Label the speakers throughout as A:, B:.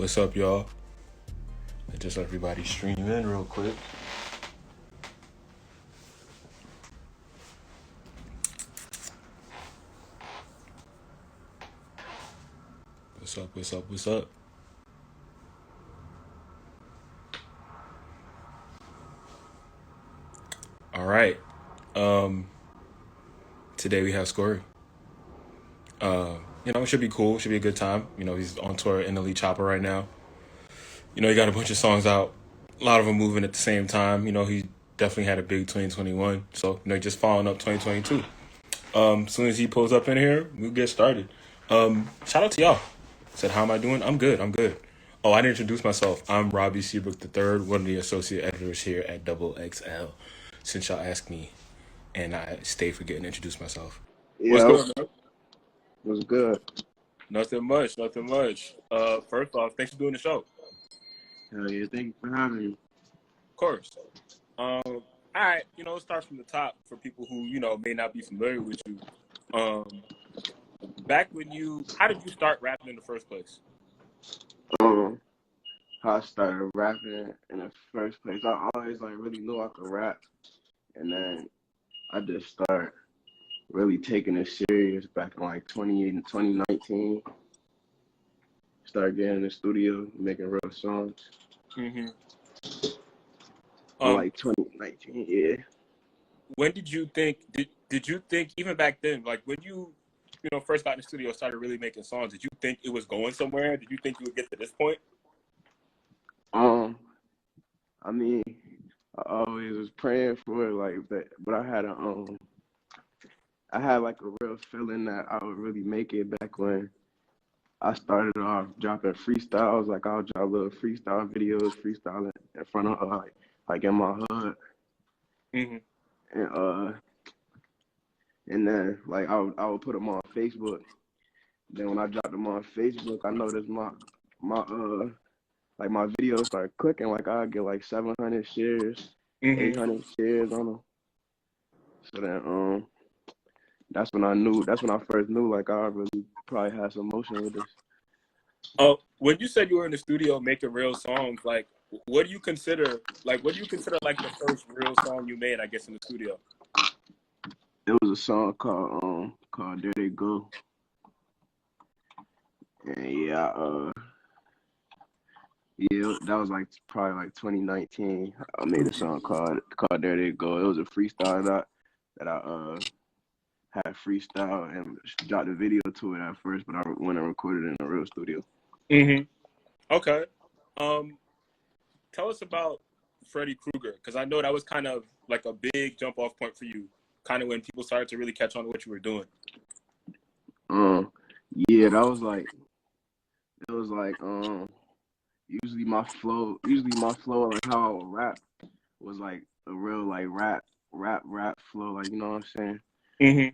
A: What's up, y'all? Just let everybody stream in real quick. What's up, what's up, what's up? All right. Today we have Scorey. It should be cool. Should be a good time. He's on tour at NLE Choppa right now. He got a bunch of songs out. A lot of them moving at the same time. He definitely had a big 2021. So, just following up 2022. As soon as he pulls up in here, we'll get started. Shout out to y'all. Said, how am I doing? I'm good. I'm good. Oh, I didn't introduce myself. I'm Robbie Seabrook III, one of the associate editors here at Double XL. Since y'all asked me, and I stay forgetting to introduce myself. What's
B: Yeah,
A: good, man?
B: was good.
A: Nothing much. Nothing much. First off, thanks for doing the show.
B: Hell yeah, thank you for having me.
A: Of course. All right. Let's start from the top for people who may not be familiar with you. How did you start rapping in the first place?
B: How I started rapping in the first place. I always really knew I could rap, and then I just started really taking it serious back in 2019. Started getting in the studio, making real songs.
A: Mm-hmm.
B: 2019, yeah.
A: When did you think? Did you think even back then, like when you first got in the studio, started really making songs? Did you think it was going somewhere? Did you think you would get to this point?
B: I mean, I always was praying for it like that, but I had a real feeling that I would really make it back when I started off dropping freestyles. Like I'll drop little freestyle videos, freestyling in front of like in my hood,
A: Mm-hmm.
B: and then I would put them on Facebook. Then when I dropped them on Facebook, I noticed my my videos started clicking. Like I get 700 shares, 800 shares on them. So then that's when I first knew like I really probably had some motion with this.
A: When you said you were in the studio making real songs, like what do you consider like the first real song you made, I guess, in the studio?
B: It was a song called There They Go. And that was probably 2019. I made a song called There They Go. It was a freestyle that I had freestyle and dropped a video to it at first, but I went and recorded it in a real studio.
A: Mm-hmm. Okay. Tell us about Freddy Krueger, because I know that was kind of like a big jump off point for you, kind of when people started to really catch on to what you were doing.
B: Yeah, that was usually my flow like how I would rap was like a real rap flow, you know what I'm saying?
A: Mm-hmm.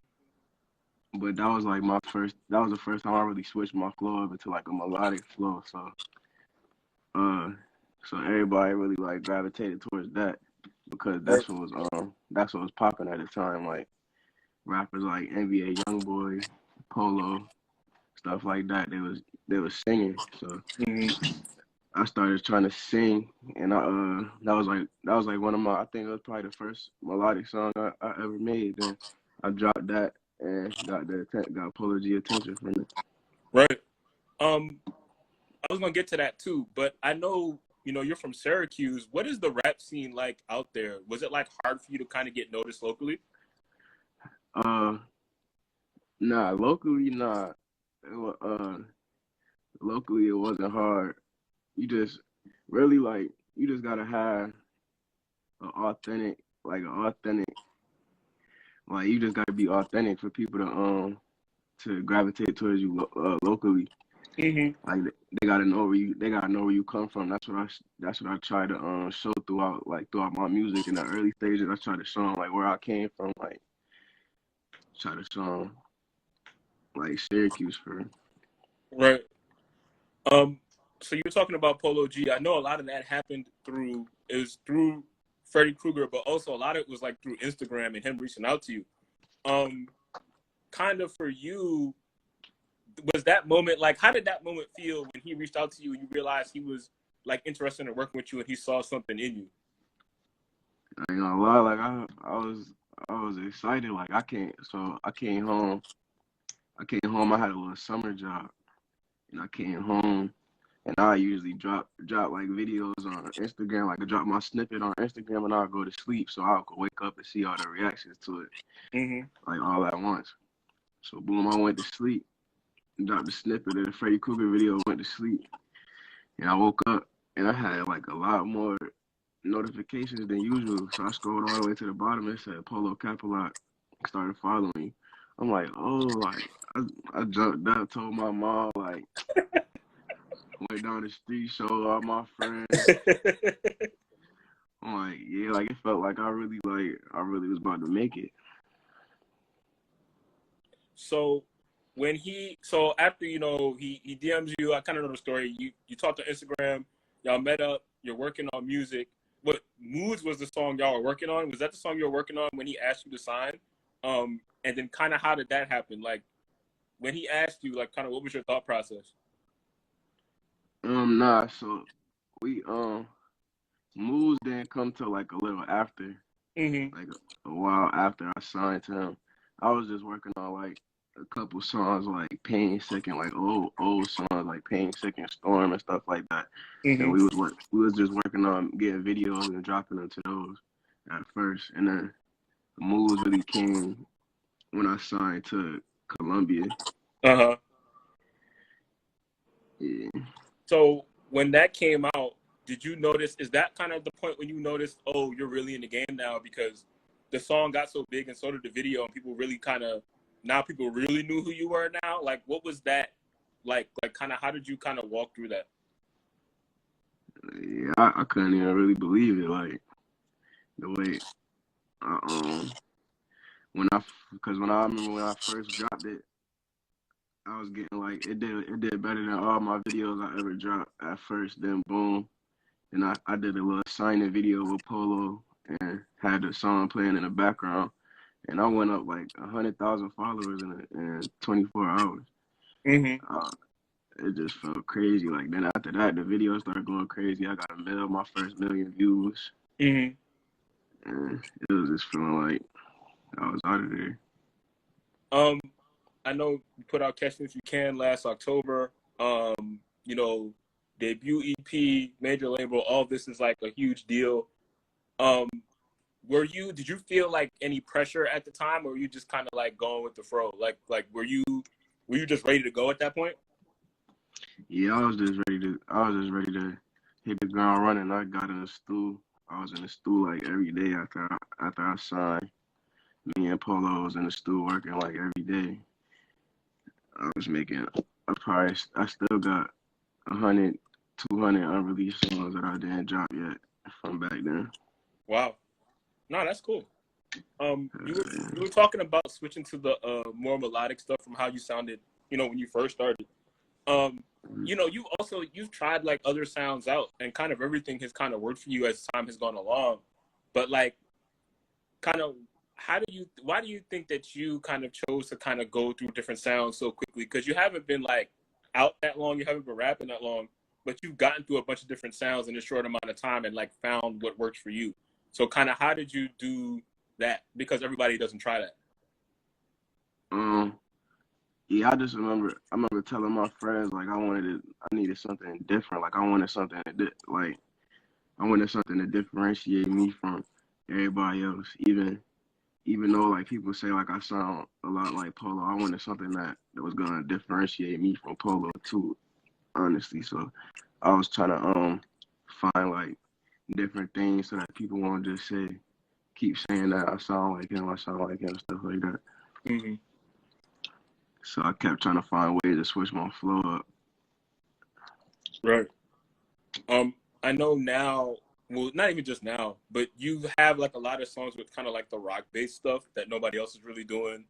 B: But that was the first time I really switched my flow over to a melodic flow. So everybody really gravitated towards that because that's what was popping at the time. Like rappers like NBA YoungBoy, Polo, stuff like that. They was singing. So I started trying to sing, and that was one of I think it was probably the first melodic song I ever made. Then I dropped that and got Polo G attention from it.
A: Right. I was gonna get to that too, but I know you're from Syracuse. What is the rap scene like out there? Was it hard for you to kind of get noticed locally?
B: Nah, locally, nah. Locally, it wasn't hard. You just really you just gotta have an authentic, you just gotta be authentic for people to gravitate towards you locally.
A: Mm-hmm.
B: Like they gotta know where you come from. That's what I try to show throughout my music in the early stages. I try to show them where I came from, try to show them Syracuse for.
A: Right. So you're talking about Polo G. I know a lot of that happened through Freddy Krueger, but also a lot of it was through Instagram and him reaching out to you. Kind of for you, was that moment like? How did that moment feel when he reached out to you and you realized he was like interested in working with you and he saw something in you?
B: I ain't gonna lie, like I was excited. Like I came home. I came home. I had a little summer job, and I came home, and I usually drop like videos on Instagram. Like I drop my snippet on Instagram, and I'll go to sleep, so I'll wake up and see all the reactions to it,
A: Mm-hmm.
B: like all at once. So boom, I went to sleep, dropped the snippet of the Freddy Krueger video, went to sleep, and I woke up, and I had like a lot more notifications than usual. So I scrolled all the way to the bottom and it said Polo Capital started following me. I'm like, oh, like I jumped up, told my mom, like went down the street, showed all my friends. I'm like, yeah, like it felt like I really was about to make it.
A: So so after he DMs you, I kind of know the story. You talked on Instagram, y'all met up, you're working on music. What Moods was the song y'all were working on? Was that the song you were working on when he asked you to sign? And then kind of how did that happen? Like when he asked you, like kind of what was your thought process?
B: Nah, so we moves didn't come till like a little after,
A: Mm-hmm.
B: like a while after I signed to him. I was just working on like a couple songs like Pain Second, like old songs like Pain Second Storm and stuff like that. And
A: Mm-hmm.
B: we was just working on getting videos and dropping them to those at first. And then the moves really came when I signed to Columbia.
A: Uh-huh.
B: Yeah.
A: So when that came out, did you notice, is that kind of the point when you noticed, oh, you're really in the game now because the song got so big and so did the video and people really now people really knew who you were now? Like, what was that like kind of, how did you kind of walk through that?
B: Yeah, I couldn't even really believe it, like the way I because when I remember when I first dropped it, I was getting like it did better than all my videos I ever dropped at first. Then boom, and I did a little signing video with Polo and had the song playing in the background, and I went up like 100,000 followers in 24 hours.
A: Mm-hmm.
B: Uh, it just felt crazy. Like then after that, the video started going crazy. I got my first million views,
A: Mm-hmm.
B: and it was just feeling like I was out of there.
A: Um, I know you put out Catch Me If You Can last October. You know, debut EP, major label, all this is like a huge deal. Um, did you feel like any pressure at the time or were you just kind of like going with the flow? Like were you just ready to go at that point?
B: Yeah, I was just ready to hit the ground running. I got in the stool. I was in the stool like every day after I signed. Me and Polo was in the stool working like every day. I was making I still got 100, 200 unreleased songs that I didn't drop yet from back then.
A: Wow. No, that's cool. You were talking about switching to the more melodic stuff from how you sounded, when you first started. Um, you've tried like other sounds out and kind of everything has kind of worked for you as time has gone along. But like kind of why do you think that you kind of chose to kind of go through different sounds so quickly? Because you haven't been like out that long, you haven't been rapping that long, but you've gotten through a bunch of different sounds in a short amount of time and like found what works for you. So kind of how did you do that? Because everybody doesn't try that.
B: Um, yeah, I remember telling my friends like I needed something different. Like I wanted something to differentiate me from everybody else. Even though like people say like I sound a lot like Polo, I wanted something that was gonna differentiate me from Polo too, honestly. So I was trying to find like different things so that people won't just keep saying that I sound like him, stuff like that.
A: Mm-hmm.
B: So I kept trying to find ways to switch my flow up.
A: Right. I know now, well, not even just now, but you have like a lot of songs with kind of like the rock based stuff that nobody else is really doing,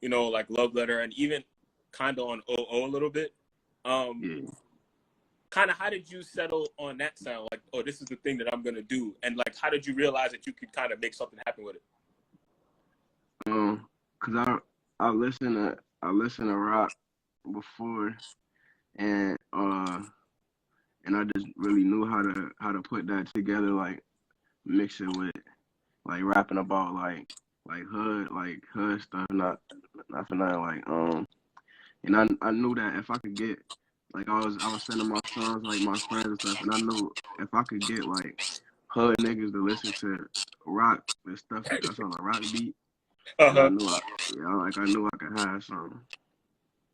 A: like Love Letter and even kind of on OO a little bit. Um,
B: Yeah.
A: Kind of how did you settle on that sound? Like, oh, this is the thing that I'm going to do. And like, how did you realize that you could kind of make something happen with it?
B: Cause I listen to rock before, and and I just really knew how to put that together, like mix it with like rapping about like hood stuff, not for nothing and I knew that if I could get like I was sending my songs like my friends and stuff, and I knew if I could get like hood niggas to listen to rock and stuff that's on a rock beat, then
A: Uh-huh.
B: I knew I could have something.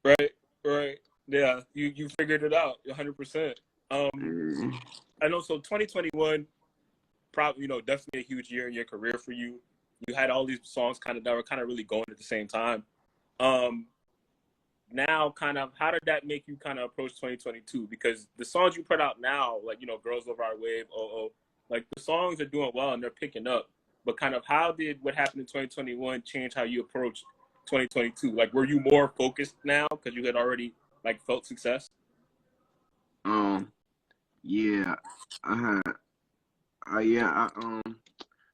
A: Right, right. Yeah, you figured it out 100%.
B: Yeah.
A: I know. So 2021, probably definitely a huge year in your career for you. You had all these songs that were kind of really going at the same time. Um, Now, kind of, how did that make you kind of approach 2022? Because the songs you put out now, like "Girls Over Our Wave," like the songs are doing well and they're picking up. But kind of, how did what happened in 2021 change how you approached 2022? Like, were you more focused now because you had already like felt success?
B: Um. Yeah. I had. I yeah.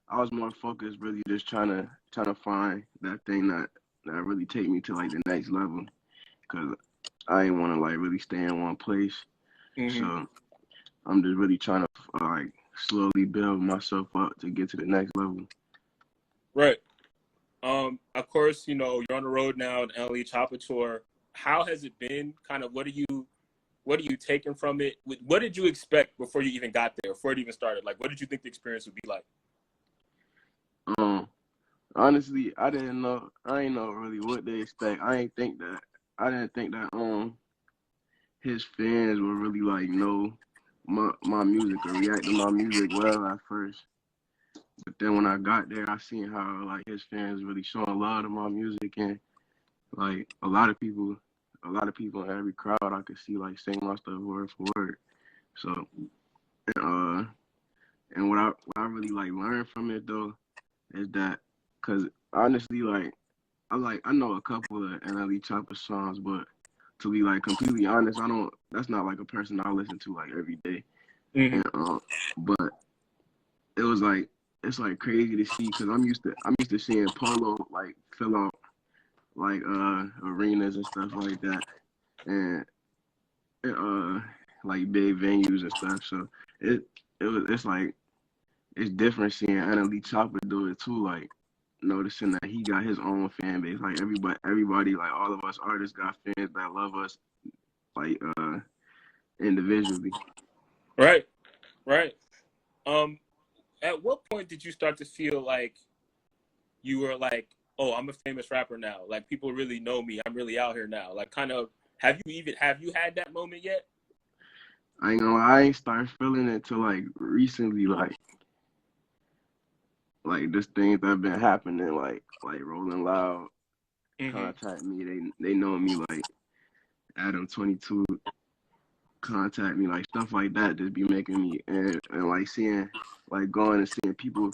B: I was more focused, really just trying to find that thing that really take me to like the next level, cause I didn't want to like really stay in one place.
A: Mm-hmm.
B: So I'm just really trying to like slowly build myself up to get to the next level.
A: Right. Of course, you're on the road now, an NLE Choppa tour. How has it been? Kind of, what are you taking from it? What did you expect before you even got there, before it even started? Like, what did you think the experience would be like?
B: Um, Honestly, I didn't know. I didn't know really what they expect. I didn't think that his fans would really like know my music or react to my music well at first. But then when I got there, I seen how like his fans really showing love to my music, and like a lot of people in every crowd I could see like sing my stuff word for word. So uh, and what I really like learned from it though is that, cause honestly I know a couple of NLE Chopper songs, but to be like completely honest, I don't. That's not like a person I listen to like every day.
A: Mm-hmm.
B: And but it was like it's like crazy to see, because I'm used to seeing Polo like fill out like arenas and stuff like that, and like big venues and stuff. So it it's like it's different seeing NLE Chopper do it too. Like noticing that he got his own fan base. Like everybody, like all of us artists got fans that love us like individually.
A: Right, right. Um, at what point did you start to feel like you were like, oh, I'm a famous rapper now. Like people really know me. I'm really out here now. Like kind of have you had that moment yet?
B: I ain't gonna lie, I ain't start feeling it till like recently, like this things that have been happening, like Rolling Loud
A: Mm-hmm.
B: contact me. They know me, like Adam 22 contact me, like stuff like that just be making me, and like seeing like going and seeing people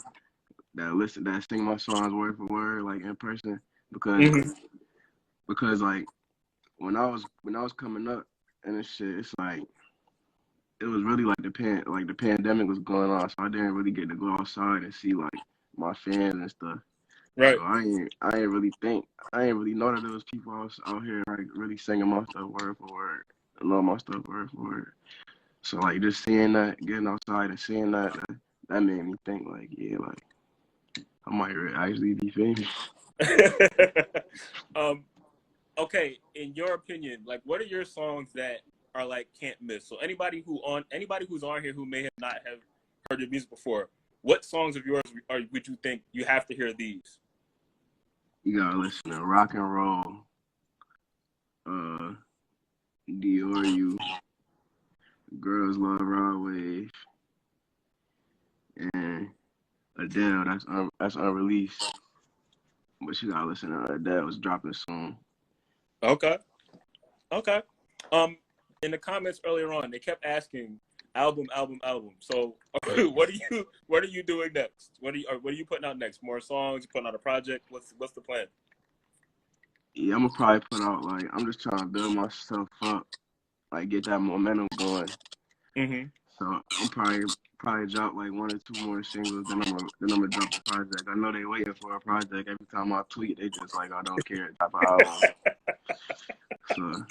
B: that sing my songs word for word like in person, because
A: Mm-hmm.
B: like when I was coming up and this shit, it's like it was really like the pandemic was going on, so I didn't really get to go outside and see like my fans and stuff. So
A: Right.
B: I ain't really think I ain't really know that there was people out here like really singing my stuff word for word, and love my stuff word for word. So like just seeing that, getting outside and seeing that made me think like, yeah, like I might actually be famous.
A: um, okay, in your opinion, like what are your songs that are like can't miss? So anybody who's on here who may have not have heard your music before, what songs of yours would you think you have to hear these?
B: You gotta listen to rock and roll, uh, Dior, you, girls love Broadway, and Adele. That's unreleased, but you gotta listen to Adele. It's dropping soon.
A: Okay. Okay. Um, in the comments earlier on, they kept asking album, album, album. So, what are you doing next? What are you putting out next? More songs? You putting out a project? What's the plan?
B: Yeah, I'm gonna probably put out like I'm just trying to build myself up, like get that momentum going.
A: Mm-hmm.
B: So I'm probably drop like one or two more singles, then I'm gonna drop the project. I know they waiting for a project. Every time I tweet, they just like I don't care, drop an album. So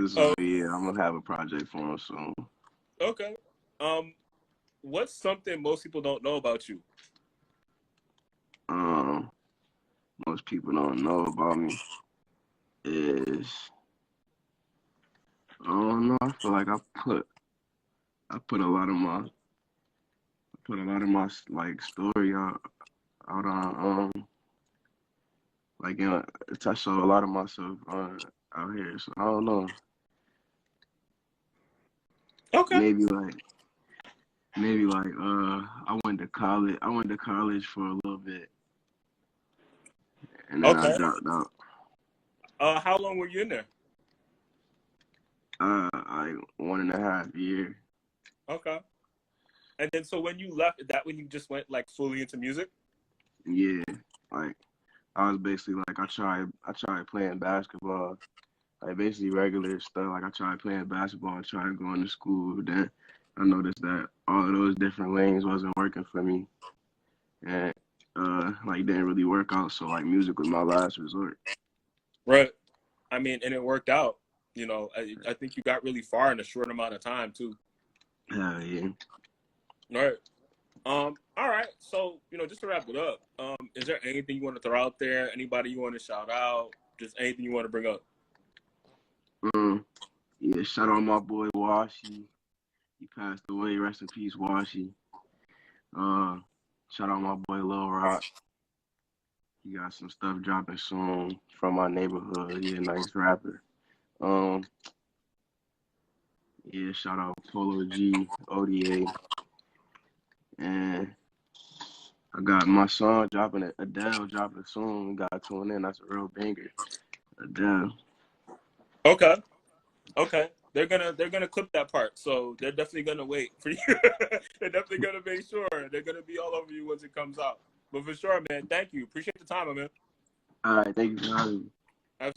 B: So
A: Um,
B: yeah, I'm gonna have a project for him soon.
A: okay. What's something most people don't know about you?
B: Um, Most people don't know about me is I don't know. I feel like I put a lot of my like story out on like you know I show a lot of myself out here. So I don't know.
A: Okay.
B: Maybe like I went to college. I went to college for a little bit and then I
A: Okay.
B: dropped out.
A: How long were you in there?
B: Like 1.5 years.
A: Okay. And then so when you left, is that when you just went like fully into music?
B: Yeah, like I was basically like I tried playing basketball, like basically regular stuff. Like I tried playing basketball, tried going to school. Then I noticed that all of those different lanes wasn't working for me, and like didn't really work out. So like music was my last resort.
A: Right. I mean, and it worked out. You know, I think you got really far in a short amount of time too.
B: Hell yeah.
A: Right. All right. So, just to wrap it up, is there anything you want to throw out there? Anybody you want to shout out? Just anything you want to bring up?
B: Yeah, shout out my boy Washi. He passed away. Rest in peace, Washi. Uh, Shout out my boy Lil Rock. He got some stuff dropping soon from my neighborhood. He a nice rapper. Um, yeah, shout out Polo G, ODA, and I got my song dropping. Adele dropping soon. We got to tune in. That's a real banger. Adele.
A: Okay. Okay. They're gonna clip that part, so they're definitely gonna wait for you. They're definitely gonna make sure they're gonna be all over you once it comes out. But for sure, man, thank you. Appreciate the time, man.
B: All right, thank you for having me.